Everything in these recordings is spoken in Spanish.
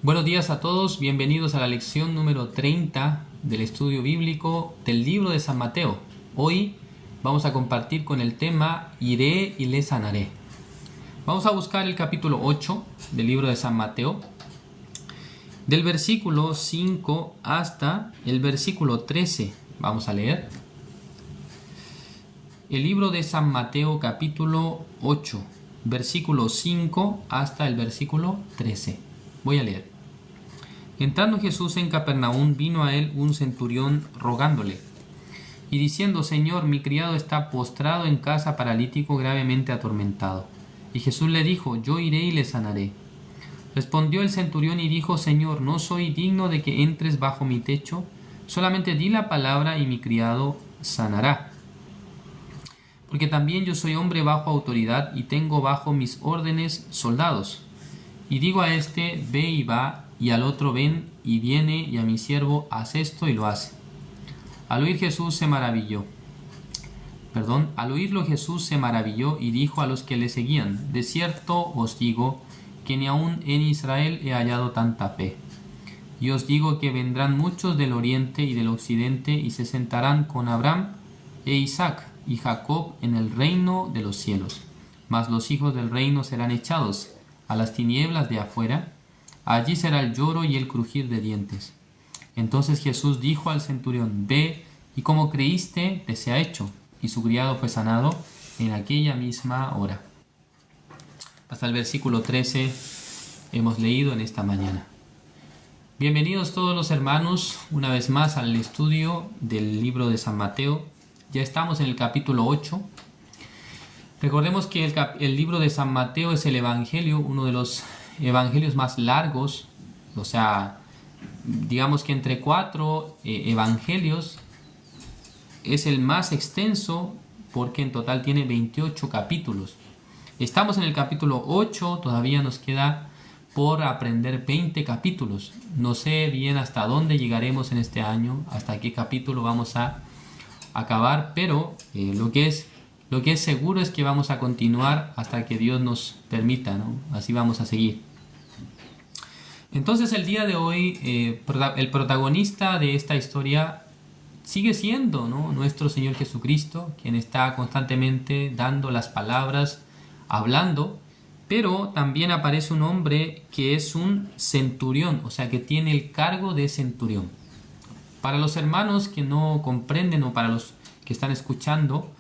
Buenos días a todos, bienvenidos a la lección número 30 del estudio bíblico del libro de San Mateo. Hoy vamos a compartir con el tema Iré y le sanaré. Vamos a buscar el capítulo 8 del libro de San Mateo, del versículo 5 hasta el versículo 13. Vamos a leer el libro de San Mateo capítulo 8, versículo 5 hasta el versículo 13. Voy a leer. Entrando Jesús en Capernaum, vino a él un centurión rogándole y diciendo: Señor, mi criado está postrado en casa, paralítico, gravemente atormentado. Y Jesús le dijo: Yo iré y le sanaré. Respondió el centurión y dijo: Señor, no soy digno de que entres bajo mi techo, solamente di la palabra y mi criado sanará. Porque también yo soy hombre bajo autoridad y tengo bajo mis órdenes soldados. Y digo a este: ve y va, y al otro: ven y viene, y a mi siervo: haz esto, y lo hace. Al oírlo Jesús se maravilló y dijo a los que le seguían: de cierto os digo que ni aun en Israel he hallado tanta fe. Y os digo que vendrán muchos del oriente y del occidente y se sentarán con Abraham e Isaac y Jacob en el reino de los cielos. Mas los hijos del reino serán echados a las tinieblas de afuera. Allí será el lloro y el crujir de dientes. Entonces Jesús dijo al centurión: ve, y como creíste, te sea hecho. Y su criado fue sanado en aquella misma hora. Hasta el versículo 13 hemos leído en esta mañana. Bienvenidos todos los hermanos una vez más al estudio del libro de San Mateo. Ya estamos en el capítulo 8. Recordemos que el libro de San Mateo es el evangelio, uno de los evangelios más largos, o sea, digamos que entre 4 evangelios es el más extenso, porque en total tiene 28 capítulos. Estamos en el capítulo 8, todavía nos queda por aprender 20 capítulos. No sé bien hasta dónde llegaremos en este año, hasta qué capítulo vamos a acabar, pero lo que es seguro es que vamos a continuar hasta que Dios nos permita, ¿no? Así vamos a seguir. Entonces el día de hoy el protagonista de esta historia sigue siendo, ¿no?, nuestro Señor Jesucristo, quien está constantemente dando las palabras, hablando, pero también aparece un hombre que es un centurión, o sea, que tiene el cargo de centurión. Para los hermanos que no comprenden o para los que están escuchando,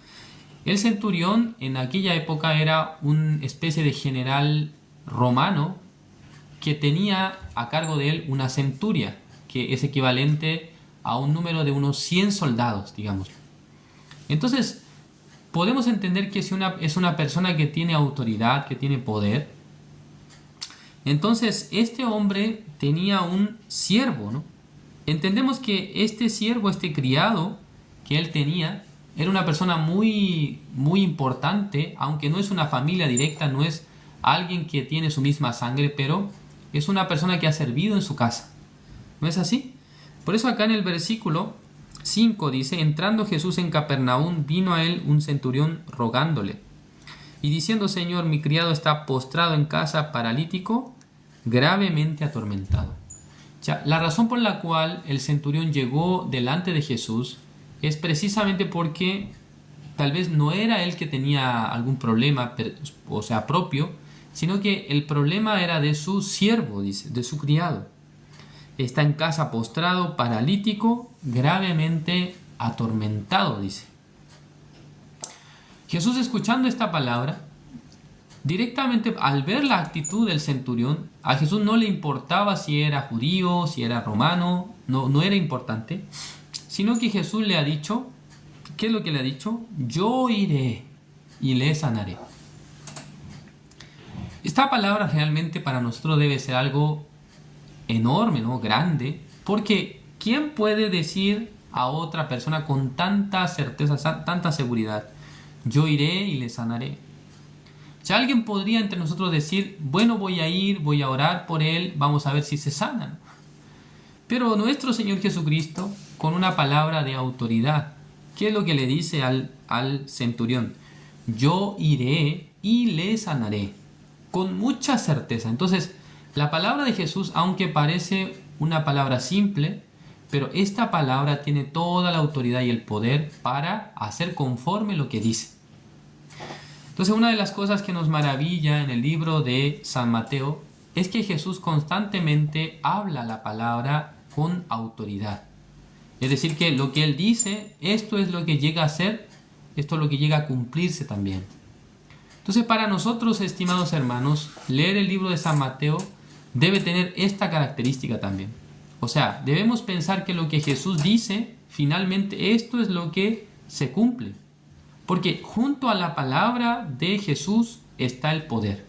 el centurión en aquella época era una especie de general romano que tenía a cargo de él una centuria, que es equivalente a un número de unos 100 soldados, digamos. Entonces, podemos entender que es una persona que tiene autoridad, que tiene poder. Entonces, este hombre tenía un siervo, ¿no? Entendemos que este siervo, este criado que él tenía, era una persona muy, muy importante, aunque no es una familia directa, no es alguien que tiene su misma sangre, pero es una persona que ha servido en su casa. ¿No es así? Por eso acá en el versículo 5 dice: entrando Jesús en Capernaum, vino a él un centurión rogándole y diciendo: Señor, mi criado está postrado en casa, paralítico, gravemente atormentado. Ya, la razón por la cual el centurión llegó delante de Jesús es precisamente porque tal vez no era él que tenía algún problema, o sea, propio, sino que el problema era de su siervo, dice, de su criado. Está en casa postrado, paralítico, gravemente atormentado, dice. Jesús, escuchando esta palabra, directamente al ver la actitud del centurión, a Jesús no le importaba si era judío, si era romano, no era importante, sino que Jesús le ha dicho, ¿qué es lo que le ha dicho? Yo iré y le sanaré. Esta palabra realmente para nosotros debe ser algo enorme, ¿no?, grande, porque ¿quién puede decir a otra persona con tanta certeza, tanta seguridad: yo iré y le sanaré? Ya alguien podría entre nosotros decir: bueno, voy a ir, voy a orar por él, vamos a ver si se sanan. Pero nuestro Señor Jesucristo, con una palabra de autoridad, ¿qué es lo que le dice al centurión? Yo iré y le sanaré. Con mucha certeza. Entonces, La palabra de Jesús, aunque parece una palabra simple, pero esta palabra tiene toda la autoridad y el poder para hacer conforme lo que dice. Entonces, una de las cosas que nos maravilla en el libro de San Mateo es que Jesús constantemente habla la palabra con autoridad. Es decir, que lo que Él dice, esto es lo que llega a ser, esto es lo que llega a cumplirse también. Entonces, para nosotros, estimados hermanos, leer el libro de San Mateo debe tener esta característica también. O sea, debemos pensar que lo que Jesús dice, finalmente esto es lo que se cumple. Porque junto a la palabra de Jesús está el poder.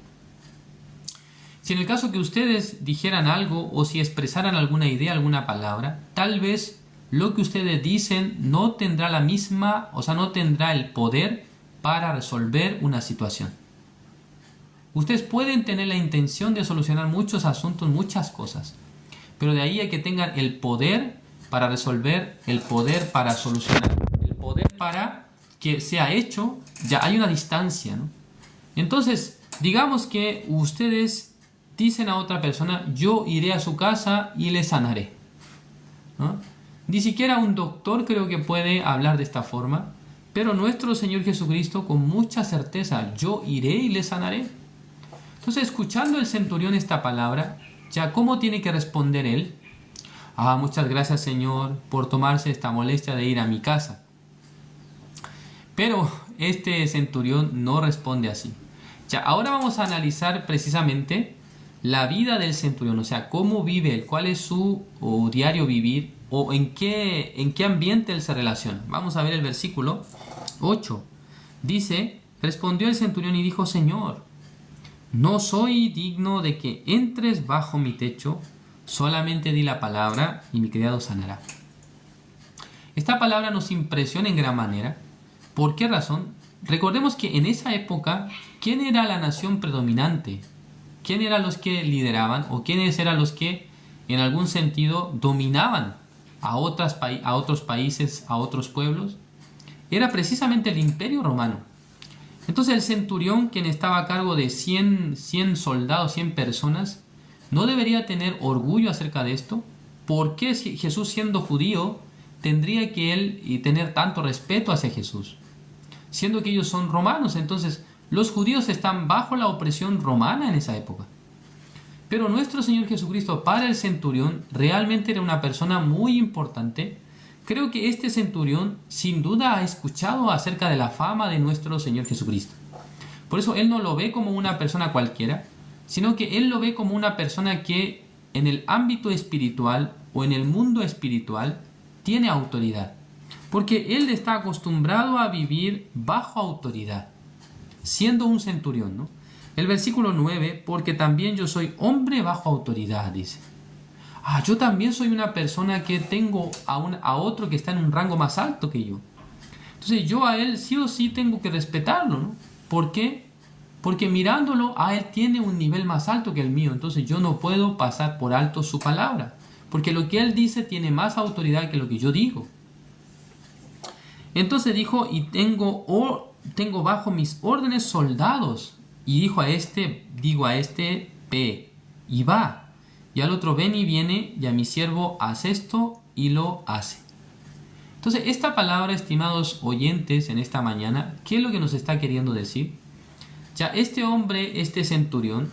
Si en el caso que ustedes dijeran algo o si expresaran alguna idea, alguna palabra, tal vez lo que ustedes dicen no tendrá la misma, o sea, no tendrá el poder para resolver una situación. Ustedes pueden tener la intención de solucionar muchos asuntos, muchas cosas, pero de ahí a que tengan el poder para resolver, el poder para solucionar, el poder para que sea hecho, ya hay una distancia, ¿no? Entonces, digamos que ustedes dicen a otra persona, yo iré a su casa y le sanaré, ¿no? Ni siquiera un doctor creo que puede hablar de esta forma, pero nuestro Señor Jesucristo con mucha certeza, yo iré y le sanaré. Entonces, escuchando el centurión esta palabra, ya ¿cómo tiene que responder él? Muchas gracias, Señor, por tomarse esta molestia de ir a mi casa. Pero este centurión no responde así. Ya, ahora vamos a analizar precisamente la vida del centurión, o sea, cómo vive él, cuál es su diario vivir o en qué ambiente él se relaciona. Vamos a ver el versículo 8. Dice, respondió el centurión y dijo, Señor, no soy digno de que entres bajo mi techo, solamente di la palabra y mi criado sanará. Esta palabra nos impresiona en gran manera. ¿Por qué razón? Recordemos que en esa época, ¿quién era la nación predominante? ¿Quién eran los que lideraban o quiénes eran los que en algún sentido dominaban a otros países, a otros pueblos? Era precisamente el Imperio Romano. Entonces el centurión, quien estaba a cargo de 100 soldados, 100 personas, ¿no debería tener orgullo acerca de esto? ¿Por qué Jesús, siendo judío, tendría que él tener tanto respeto hacia Jesús? Siendo que ellos son romanos, entonces los judíos están bajo la opresión romana en esa época. Pero nuestro Señor Jesucristo, para el centurión, realmente era una persona muy importante. Creo que este centurión sin duda ha escuchado acerca de la fama de nuestro Señor Jesucristo. Por eso él no lo ve como una persona cualquiera, sino que él lo ve como una persona que en el ámbito espiritual o en el mundo espiritual tiene autoridad. Porque él está acostumbrado a vivir bajo autoridad, siendo un centurión, ¿no? El versículo 9, porque también yo soy hombre bajo autoridad, dice. Yo también soy una persona que tengo a otro que está en un rango más alto que yo. Entonces yo a él sí o sí tengo que respetarlo, ¿no? ¿Por qué? Porque mirándolo, él tiene un nivel más alto que el mío. Entonces yo no puedo pasar por alto su palabra. Porque lo que él dice tiene más autoridad que lo que yo digo. Entonces dijo, y tengo bajo mis órdenes soldados. Y dijo a este, ve, y va. Y al otro, ven y viene, y a mi siervo, haz esto, y lo hace. Entonces, esta palabra, estimados oyentes, en esta mañana, ¿qué es lo que nos está queriendo decir? Ya este hombre, este centurión,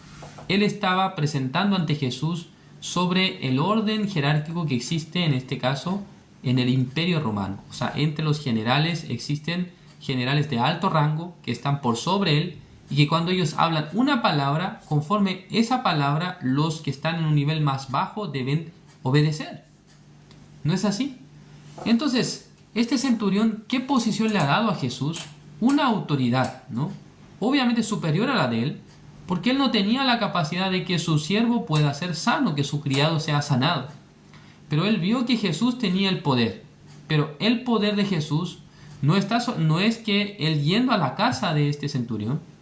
él estaba presentando ante Jesús sobre el orden jerárquico que existe, en este caso, en el Imperio Romano. O sea, entre los generales existen generales de alto rango que están por sobre él, y que cuando ellos hablan una palabra, conforme esa palabra, los que están en un nivel más bajo deben obedecer. ¿No es así? Entonces, este centurión, ¿qué posición le ha dado a Jesús? Una autoridad, ¿no? Obviamente superior a la de él, porque él no tenía la capacidad de que su siervo pueda ser sano, que su criado sea sanado. Pero él vio que Jesús tenía el poder. Pero el poder de Jesús no es que él yendo a la casa de este centurión,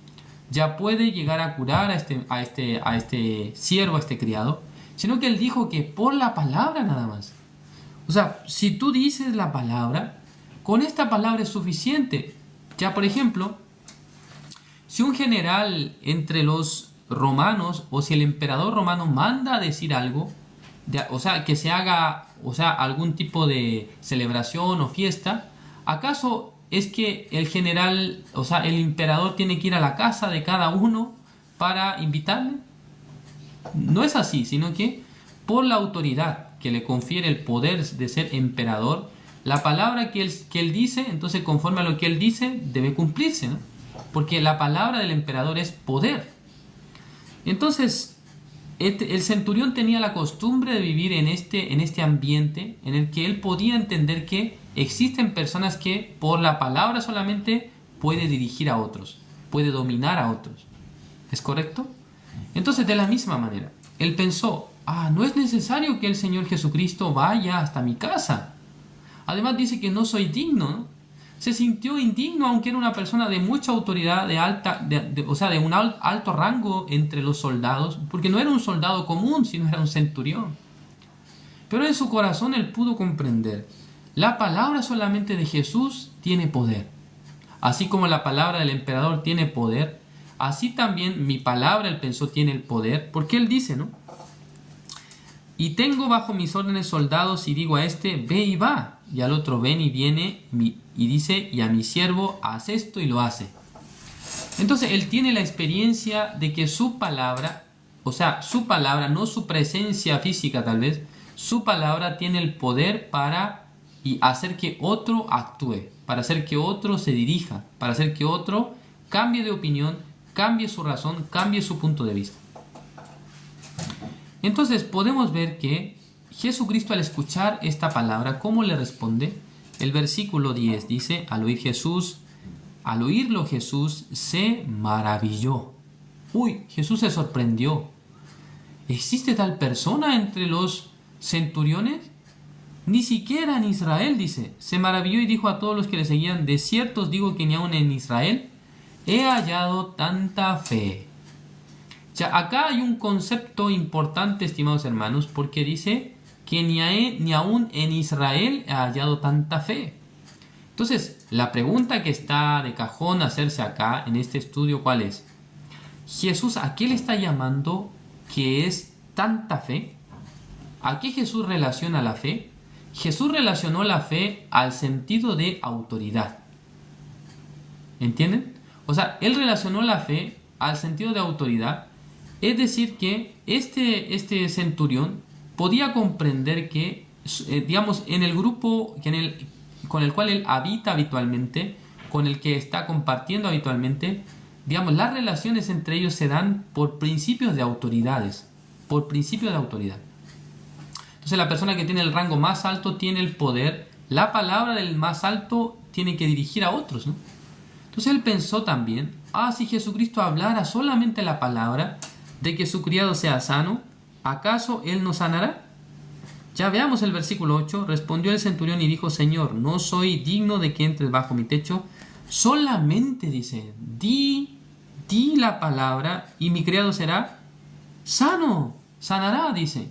ya puede llegar a curar a este siervo, a este criado, sino que él dijo que por la palabra nada más. O sea, si tú dices la palabra, con esta palabra es suficiente. Ya, por ejemplo, si un general entre los romanos o si el emperador romano manda a decir algo, o sea, que se haga, o sea, algún tipo de celebración o fiesta, ¿acaso es que el general, o sea, el emperador tiene que ir a la casa de cada uno para invitarle? No es así, sino que por la autoridad que le confiere el poder de ser emperador, la palabra que él dice, entonces conforme a lo que él dice, debe cumplirse, ¿no? Porque la palabra del emperador es poder. Entonces, el centurión tenía la costumbre de vivir en este ambiente en el que él podía entender que existen personas que por la palabra solamente puede dirigir a otros, puede dominar a otros. ¿Es correcto? Entonces, de la misma manera, él pensó, no es necesario que el Señor Jesucristo vaya hasta mi casa. Además dice que no soy digno, ¿no? Se sintió indigno aunque era una persona de mucha autoridad, o sea, de un alto rango entre los soldados, porque no era un soldado común, sino era un centurión. Pero en su corazón él pudo comprender, la palabra solamente de Jesús tiene poder. Así como la palabra del emperador tiene poder, así también mi palabra, él pensó, tiene el poder, porque él dice, ¿no? Y tengo bajo mis órdenes soldados y digo a este, ve y va, y al otro ven y viene, y dice, y a mi siervo, haz esto y lo hace. Entonces él tiene la experiencia de que su palabra, o sea, su palabra, no su presencia física tal vez, su palabra tiene el poder para hacer que otro actúe, para hacer que otro se dirija, para hacer que otro cambie de opinión, cambie su razón, cambie su punto de vista. Entonces podemos ver que Jesucristo al escuchar esta palabra, ¿cómo le responde? El versículo 10 dice, al oírlo Jesús se maravilló. Jesús se sorprendió. ¿Existe tal persona entre los centuriones? Ni siquiera en Israel, dice. Se maravilló y dijo a todos los que le seguían, de cierto os digo que ni aun en Israel he hallado tanta fe. Ya, acá hay un concepto importante, estimados hermanos, porque dice que ni aún en Israel he hallado tanta fe. Entonces, la pregunta que está de cajón hacerse acá en este estudio, ¿cuál es? Jesús, ¿a qué le está llamando que es tanta fe? ¿A qué Jesús relaciona la fe? Jesús relacionó la fe al sentido de autoridad. ¿Entienden? O sea, él relacionó la fe al sentido de autoridad. Es decir, que este centurión podía comprender que, digamos, en el grupo con el cual él habita habitualmente, con el que está compartiendo habitualmente, digamos, las relaciones entre ellos se dan por principios de autoridades, por principios de autoridad. Entonces la persona que tiene el rango más alto tiene el poder, la palabra del más alto tiene que dirigir a otros, ¿no? Entonces él pensó también, si Jesucristo hablara solamente la palabra de que su criado sea sano, ¿acaso él no sanará? Ya veamos el versículo 8. Respondió el centurión y dijo, Señor, no soy digno de que entres bajo mi techo. Solamente, dice, di la palabra y mi criado será sano. Sanará, dice.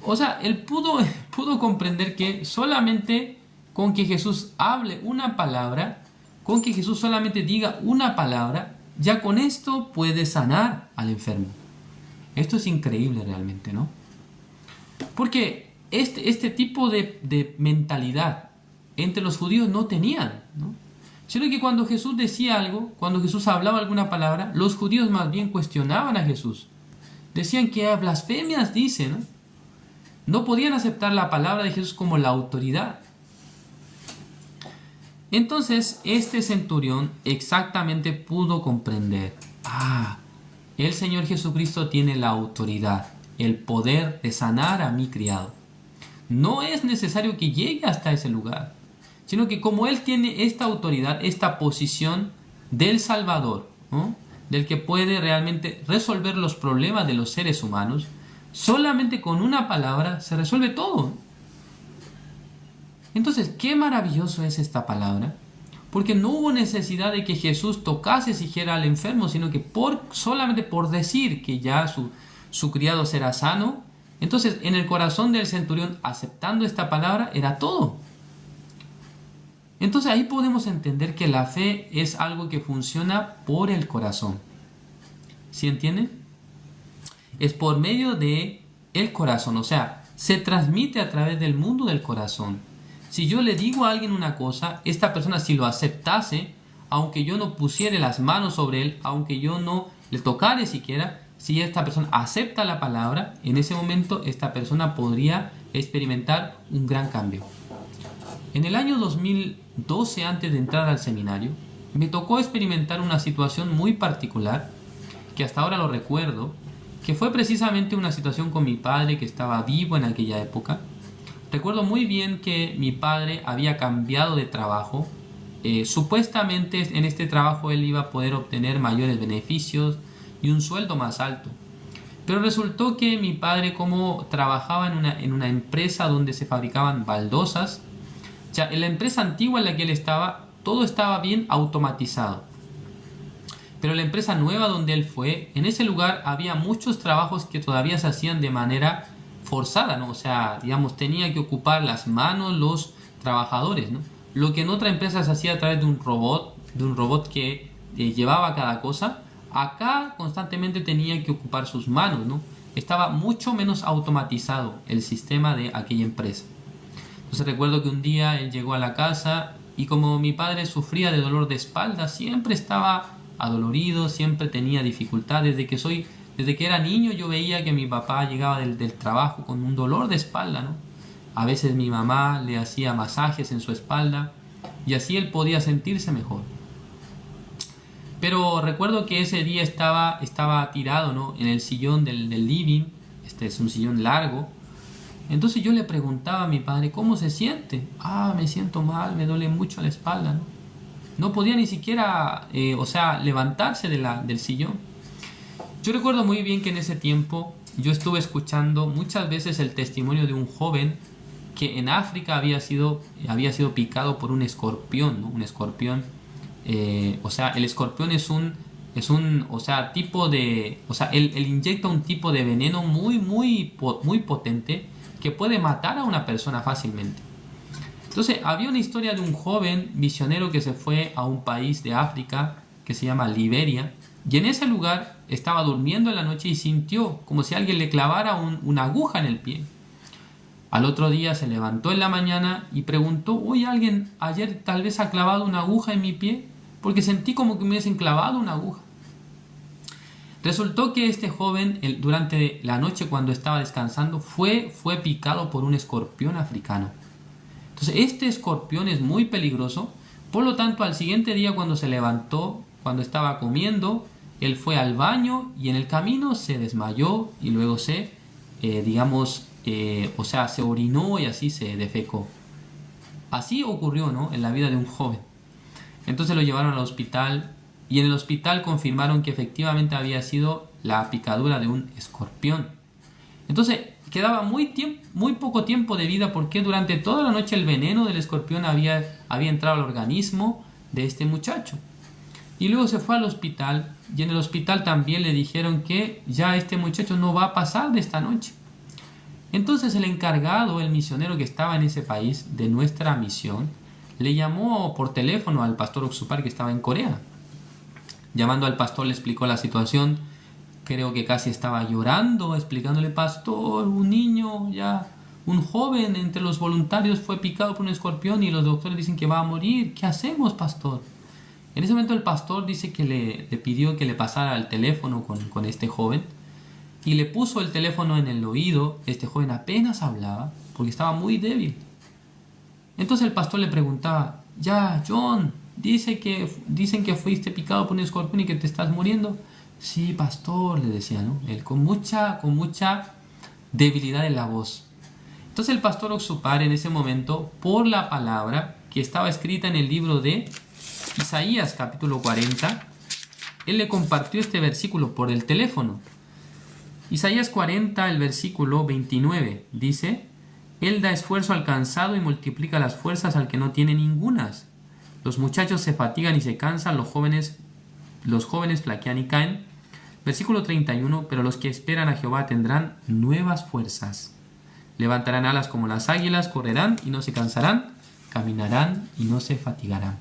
O sea, él pudo comprender que solamente con que Jesús hable una palabra, con que Jesús solamente diga una palabra, ya con esto puede sanar al enfermo. Esto es increíble realmente, ¿no? Porque este tipo de mentalidad entre los judíos no tenían, ¿no? Sino que cuando Jesús decía algo, cuando Jesús hablaba alguna palabra, los judíos más bien cuestionaban a Jesús. Decían que blasfemias dice, ¿no? No podían aceptar la palabra de Jesús como la autoridad. Entonces, este centurión exactamente pudo comprender, el Señor Jesucristo tiene la autoridad, el poder de sanar a mi criado. No es necesario que llegue hasta ese lugar, sino que como Él tiene esta autoridad, esta posición del Salvador, ¿no? Del que puede realmente resolver los problemas de los seres humanos, solamente con una palabra se resuelve todo. Entonces, qué maravilloso es esta palabra, porque no hubo necesidad de que Jesús tocase siquiera al enfermo, sino que solamente por decir que ya su criado será sano, entonces en el corazón del centurión, aceptando esta palabra, era todo. Entonces ahí podemos entender que la fe es algo que funciona por el corazón. ¿Sí entienden? Es por medio de el corazón, o sea, se transmite a través del mundo del corazón. Si yo le digo a alguien una cosa, esta persona si lo aceptase, aunque yo no pusiera las manos sobre él, aunque yo no le tocara siquiera, si esta persona acepta la palabra, en ese momento esta persona podría experimentar un gran cambio. En el año 2012, antes de entrar al seminario, me tocó experimentar una situación muy particular, que hasta ahora lo recuerdo, que fue precisamente una situación con mi padre que estaba vivo en aquella época. Recuerdo muy bien que mi padre había cambiado de trabajo. Supuestamente en este trabajo él iba a poder obtener mayores beneficios y un sueldo más alto. Pero resultó que mi padre, como trabajaba en una empresa donde se fabricaban baldosas, ya en la empresa antigua en la que él estaba, todo estaba bien automatizado. Pero en la empresa nueva donde él fue, en ese lugar había muchos trabajos que todavía se hacían de manera forzada, ¿no? O sea, digamos, tenía que ocupar las manos los trabajadores, ¿no? Lo que en otra empresa se hacía a través de un robot que llevaba cada cosa, acá constantemente tenía que ocupar sus manos, ¿no? Estaba mucho menos automatizado el sistema de aquella empresa. Entonces recuerdo que un día él llegó a la casa y como mi padre sufría de dolor de espalda, siempre estaba adolorido, siempre tenía dificultades. Desde que era niño yo veía que mi papá llegaba del trabajo con un dolor de espalda, ¿no? A veces mi mamá le hacía masajes en su espalda y así él podía sentirse mejor. Pero recuerdo que ese día estaba tirado, ¿no? En el sillón del living. Este es un sillón largo. Entonces yo le preguntaba a mi padre, ¿cómo se siente? Me siento mal, me duele mucho la espalda, ¿no? No podía ni siquiera, levantarse del sillón. Yo recuerdo muy bien que en ese tiempo yo estuve escuchando muchas veces el testimonio de un joven que en África había sido picado por un escorpión, ¿no? Un escorpión, el escorpión él inyecta un tipo de veneno muy potente que puede matar a una persona fácilmente. Entonces, había una historia de un joven misionero que se fue a un país de África que se llama Liberia, y en ese lugar estaba durmiendo en la noche y sintió como si alguien le clavara una aguja en el pie. Al otro día se levantó en la mañana y preguntó, oye, alguien ayer tal vez ha clavado una aguja en mi pie, porque sentí como que me hubiesen clavado una aguja. Resultó que este joven, durante la noche cuando estaba descansando, fue picado por un escorpión africano. Entonces este escorpión es muy peligroso, por lo tanto al siguiente día cuando se levantó, cuando estaba comiendo, él fue al baño y en el camino se desmayó y luego se orinó y así se defecó. Así ocurrió, ¿no? En la vida de un joven. Entonces lo llevaron al hospital y en el hospital confirmaron que efectivamente había sido la picadura de un escorpión. Entonces quedaba muy poco tiempo de vida porque durante toda la noche el veneno del escorpión había entrado al organismo de este muchacho. Y luego se fue al hospital y en el hospital también le dijeron que ya este muchacho no va a pasar de esta noche. Entonces el encargado, el misionero que estaba en ese país de nuestra misión, le llamó por teléfono al pastor Oxupar que estaba en Corea. Llamando al pastor le explicó la situación. Creo que casi estaba llorando, explicándole, pastor, un joven entre los voluntarios fue picado por un escorpión y los doctores dicen que va a morir. ¿Qué hacemos, pastor? En ese momento el pastor dice que le pidió que le pasara el teléfono con este joven y le puso el teléfono en el oído. Este joven apenas hablaba porque estaba muy débil. Entonces el pastor le preguntaba, John, dicen que fuiste picado por un escorpión y que te estás muriendo. Sí, pastor, le decía, ¿no? Él con mucha debilidad en la voz. Entonces el pastor Oxupar en ese momento, por la palabra que estaba escrita en el libro de Isaías capítulo 40, él le compartió este versículo por el teléfono. Isaías 40, el versículo 29, dice, Él da esfuerzo al cansado y multiplica las fuerzas al que no tiene ningunas. Los muchachos se fatigan y se cansan, los jóvenes flaquean y caen. Versículo 31, pero los que esperan a Jehová tendrán nuevas fuerzas. Levantarán alas como las águilas, correrán y no se cansarán, caminarán y no se fatigarán.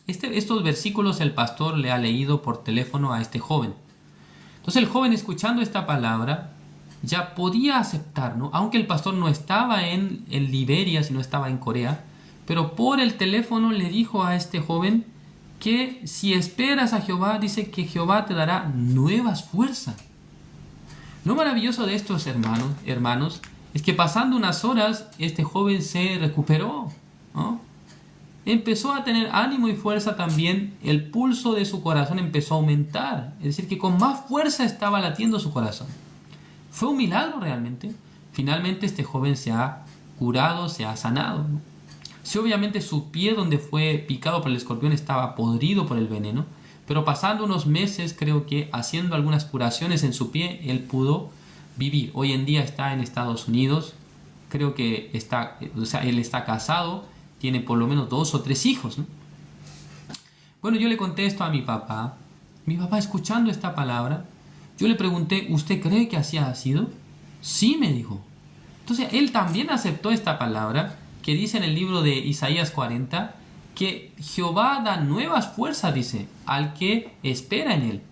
Estos versículos el pastor le ha leído por teléfono a este joven. Entonces el joven, escuchando esta palabra, ya podía aceptar, ¿no? Aunque el pastor no estaba en Liberia, sino estaba en Corea, pero por el teléfono le dijo a este joven que si esperas a Jehová, dice que Jehová te dará nuevas fuerzas. Lo maravilloso de estos hermanos, es que pasando unas horas, este joven se recuperó, ¿no? Empezó a tener ánimo y fuerza también, el pulso de su corazón empezó a aumentar, es decir, que con más fuerza estaba latiendo su corazón. Fue un milagro realmente. Finalmente este joven se ha curado, se ha sanado, ¿no? Sí, obviamente su pie donde fue picado por el escorpión estaba podrido por el veneno, pero pasando unos meses, creo que haciendo algunas curaciones en su pie, él pudo vivir. Hoy en día está en Estados Unidos, creo que él está casado, tiene por lo menos 2 o 3 hijos, ¿no? Bueno, yo le conté esto a mi papá. Mi papá, escuchando esta palabra, yo le pregunté, ¿usted cree que así ha sido? Sí, me dijo. Entonces él también aceptó esta palabra que dice en el libro de Isaías 40, que Jehová da nuevas fuerzas, dice, al que espera en él.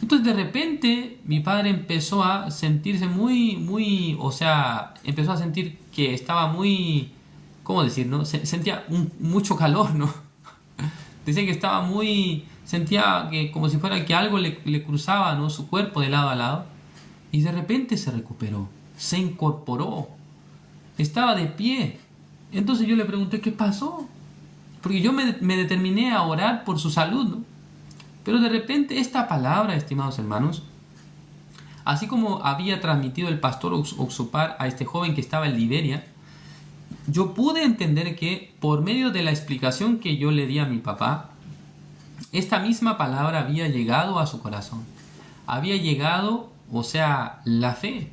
Entonces de repente mi padre empezó a sentirse empezó a sentir que estaba muy, ¿cómo decir, no? Sentía mucho calor, ¿no? Decía que estaba sentía que como si fuera que algo le cruzaba, ¿no? Su cuerpo de lado a lado. Y de repente se recuperó, se incorporó, estaba de pie. Entonces yo le pregunté, ¿qué pasó? Porque yo me determiné a orar por su salud, ¿no? Pero de repente esta palabra, estimados hermanos, así como había transmitido el pastor Oxupar a este joven que estaba en Liberia, yo pude entender que por medio de la explicación que yo le di a mi papá, esta misma palabra había llegado a su corazón. Había llegado, la fe.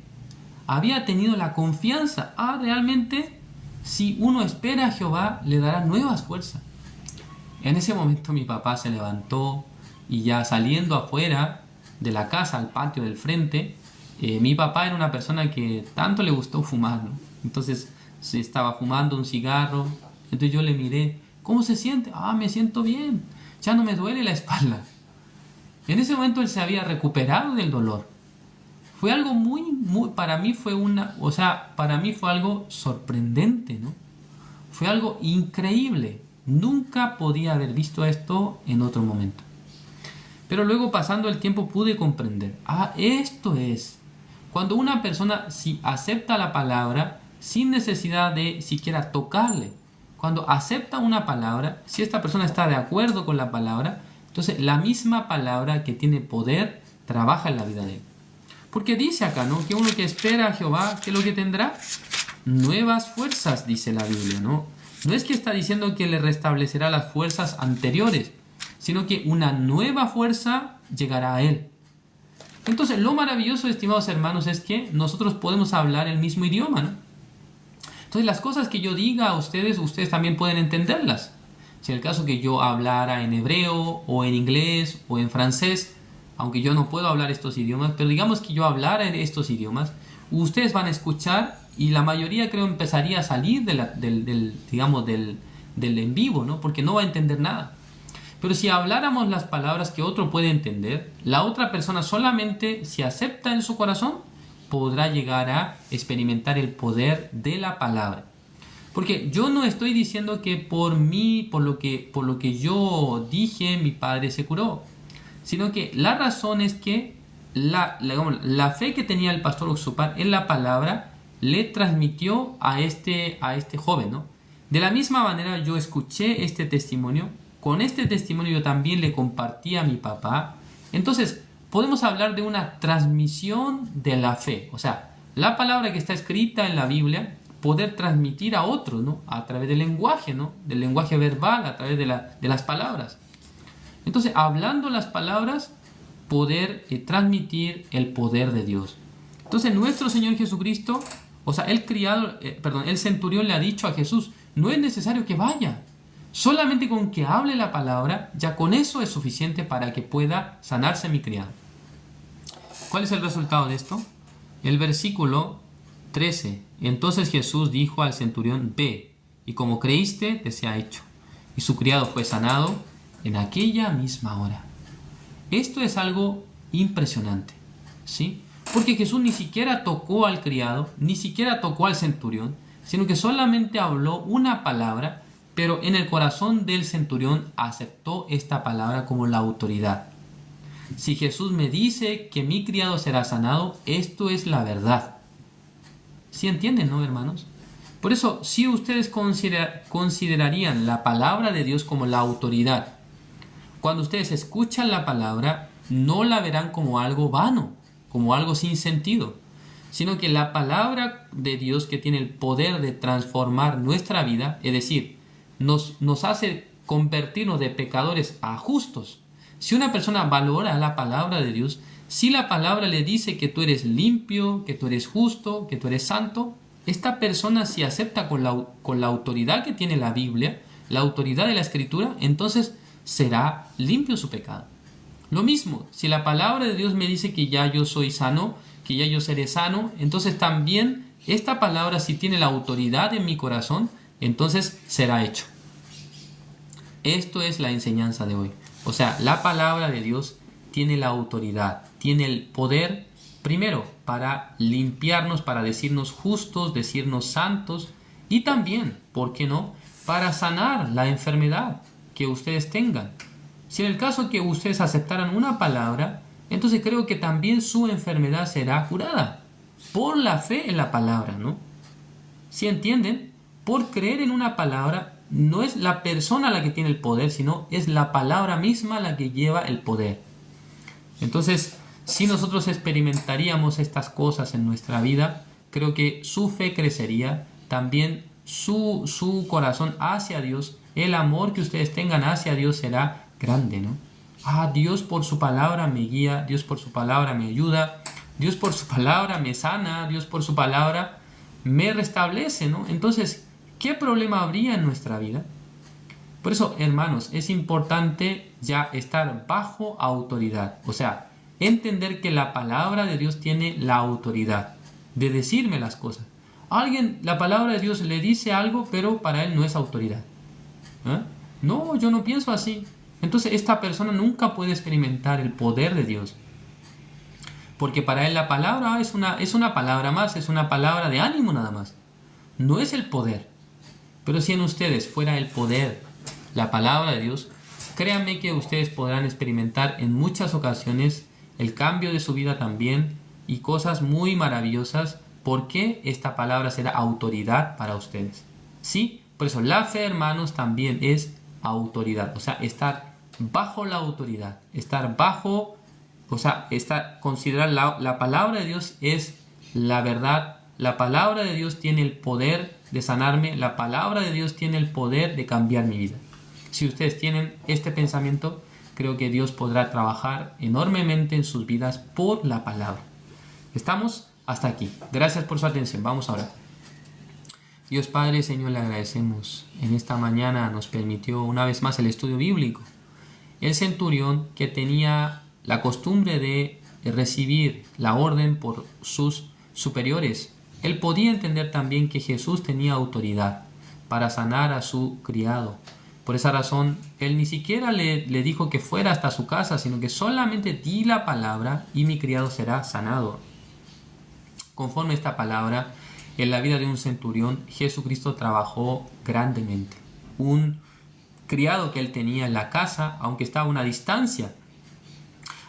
Había tenido la confianza. Realmente, si uno espera a Jehová, le dará nuevas fuerzas. En ese momento mi papá se levantó y ya saliendo afuera de la casa, al patio del frente, mi papá era una persona que tanto le gustó fumar, ¿no? Entonces se estaba fumando un cigarro. Entonces yo le miré, ¿cómo se siente? Me siento bien, ya no me duele la espalda. En ese momento él se había recuperado del dolor. Fue algo para mí fue algo sorprendente, ¿no? Fue algo increíble. Nunca podía haber visto esto en otro momento. Pero luego, pasando el tiempo, pude comprender. Esto es. Cuando una persona si acepta la palabra sin necesidad de siquiera tocarle. Cuando acepta una palabra, si esta persona está de acuerdo con la palabra, entonces la misma palabra que tiene poder trabaja en la vida de él. Porque dice acá, ¿no? Que uno que espera a Jehová, ¿qué es lo que tendrá? Nuevas fuerzas, dice la Biblia, ¿no? No es que está diciendo que le restablecerá las fuerzas anteriores, sino que una nueva fuerza llegará a él. Entonces, lo maravilloso, estimados hermanos, es que nosotros podemos hablar el mismo idioma, ¿no? Entonces, las cosas que yo diga a ustedes también pueden entenderlas. Si en el caso que yo hablara en hebreo, o en inglés, o en francés, aunque yo no puedo hablar estos idiomas, pero digamos que yo hablara en estos idiomas, ustedes van a escuchar y la mayoría creo empezaría a salir del en vivo, ¿no? Porque no va a entender nada. Pero si habláramos las palabras que otro puede entender, la otra persona solamente si acepta en su corazón podrá llegar a experimentar el poder de la palabra. Porque yo no estoy diciendo que por lo que yo dije, mi padre se curó, sino que la razón es que la fe que tenía el pastor Oxupar en la palabra le transmitió a este joven, ¿no? De la misma manera yo escuché este testimonio, con este testimonio yo también le compartí a mi papá. Entonces podemos hablar de una transmisión de la fe, la palabra que está escrita en la Biblia, poder transmitir a otros, ¿no? A través del lenguaje, ¿no? Del lenguaje verbal, a través de las palabras. Entonces, hablando las palabras, poder transmitir el poder de Dios. Entonces, nuestro Señor Jesucristo, el centurión le ha dicho a Jesús, no es necesario que vaya. Solamente con que hable la palabra, ya con eso es suficiente para que pueda sanarse mi criado. ¿Cuál es el resultado de esto? El versículo 13. Entonces Jesús dijo al centurión, ve, y como creíste, te sea hecho. Y su criado fue sanado en aquella misma hora. Esto es algo impresionante, ¿sí? Porque Jesús ni siquiera tocó al criado, ni siquiera tocó al centurión, sino que solamente habló una palabra, pero en el corazón del centurión aceptó esta palabra como la autoridad. Si Jesús me dice que mi criado será sanado, esto es la verdad. ¿Sí entienden, no, hermanos? Por eso, si ustedes considerarían la palabra de Dios como la autoridad, cuando ustedes escuchan la palabra, no la verán como algo vano, como algo sin sentido, sino que la palabra de Dios, que tiene el poder de transformar nuestra vida, es decir, nos hace convertirnos de pecadores a justos. Si una persona valora la palabra de Dios, si la palabra le dice que tú eres limpio, que tú eres justo, que tú eres santo, esta persona, si acepta con la autoridad que tiene la Biblia, la autoridad de la Escritura, entonces será limpio su pecado. Lo mismo, si la palabra de Dios me dice que ya yo soy sano, que ya yo seré sano, entonces también esta palabra, si tiene la autoridad en mi corazón, entonces será hecho. Esto es la enseñanza de hoy. O sea, la palabra de Dios tiene la autoridad, tiene el poder, primero, para limpiarnos, para decirnos justos, decirnos santos, y también, ¿por qué no?, para sanar la enfermedad que ustedes tengan. Si en el caso que ustedes aceptaran una palabra, entonces creo que también su enfermedad será curada por la fe en la palabra, ¿no? ¿Sí entienden? Por creer en una palabra, no es la persona la que tiene el poder, sino es la palabra misma la que lleva el poder. Entonces, si nosotros experimentaríamos estas cosas en nuestra vida, creo que su fe crecería, también su corazón hacia Dios, el amor que ustedes tengan hacia Dios será grande, ¿no? Dios por su palabra me guía, Dios por su palabra me ayuda, Dios por su palabra me sana, Dios por su palabra me restablece, ¿no? Entonces, ¿qué problema habría en nuestra vida? Por eso, hermanos, es importante ya estar bajo autoridad, o sea, entender que la palabra de Dios tiene la autoridad de decirme las cosas. Alguien, la palabra de Dios le dice algo, pero para él no es autoridad. No, yo no pienso así. Entonces esta persona nunca puede experimentar el poder de Dios. Porque para él la palabra es una palabra más, es una palabra de ánimo nada más. No es el poder. Pero si en ustedes fuera el poder, la palabra de Dios, créanme que ustedes podrán experimentar en muchas ocasiones el cambio de su vida también y cosas muy maravillosas, porque esta palabra será autoridad para ustedes. ¿Sí? Por eso la fe, hermanos, también es autoridad, o sea, estar bajo la autoridad, estar bajo, o sea, considerar la palabra de Dios es la verdad, la palabra de Dios tiene el poder de sanarme, la palabra de Dios tiene el poder de cambiar mi vida. Si ustedes tienen este pensamiento, creo que Dios podrá trabajar enormemente en sus vidas por la palabra. ¿Estamos? Hasta aquí. Gracias por su atención. Vamos a orar. Dios Padre, Señor, le agradecemos. En esta mañana nos permitió una vez más el estudio bíblico. El centurión, que tenía la costumbre de recibir la orden por sus superiores, él podía entender también que Jesús tenía autoridad para sanar a su criado. Por esa razón, él ni siquiera le dijo que fuera hasta su casa, sino que solamente di la palabra y mi criado será sanado. Conforme a esta palabra, en la vida de un centurión, Jesucristo trabajó grandemente. Un criado que él tenía en la casa, aunque estaba a una distancia,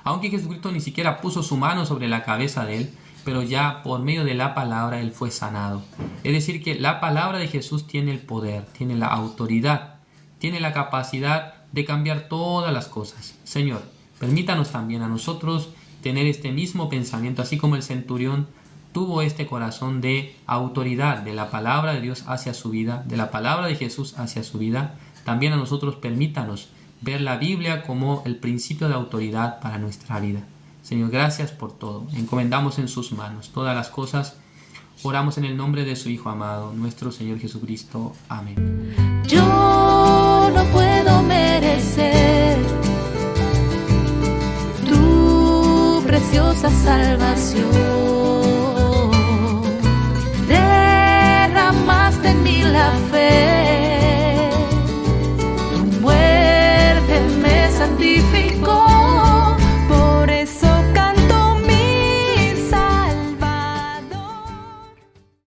aunque Jesucristo ni siquiera puso su mano sobre la cabeza de él, pero ya por medio de la palabra él fue sanado. Es decir, que la palabra de Jesús tiene el poder, tiene la autoridad, tiene la capacidad de cambiar todas las cosas. Señor, permítanos también a nosotros tener este mismo pensamiento, así como el centurión tuvo este corazón de autoridad de la palabra de Dios hacia su vida, de la palabra de Jesús hacia su vida. También a nosotros permítanos ver la Biblia como el principio de autoridad para nuestra vida. Señor, gracias por todo. Encomendamos en sus manos todas las cosas. Oramos en el nombre de su Hijo amado, nuestro Señor Jesucristo. Amén. Yo no puedo merecer tu preciosa salvación.